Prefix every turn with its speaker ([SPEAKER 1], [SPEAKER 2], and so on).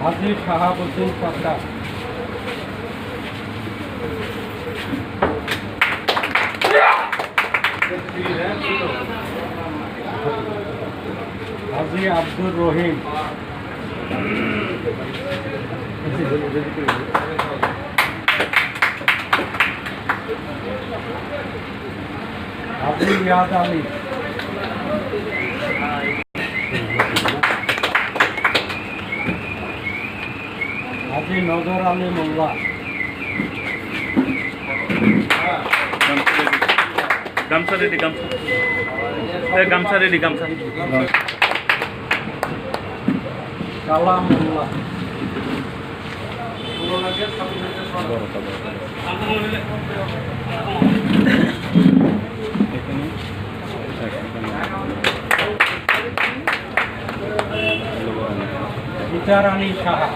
[SPEAKER 1] হাজি শাহাবুদ্দিন সরকার, হাজি আব্দুর রহিম, হাজি রিয়াদ আলী, হাজি নজর আলী মোল্লা,
[SPEAKER 2] গামছা রেডি, গামছা রেডি, গামছা।
[SPEAKER 1] কালাম মোল্লা, ইতারানী সাহা,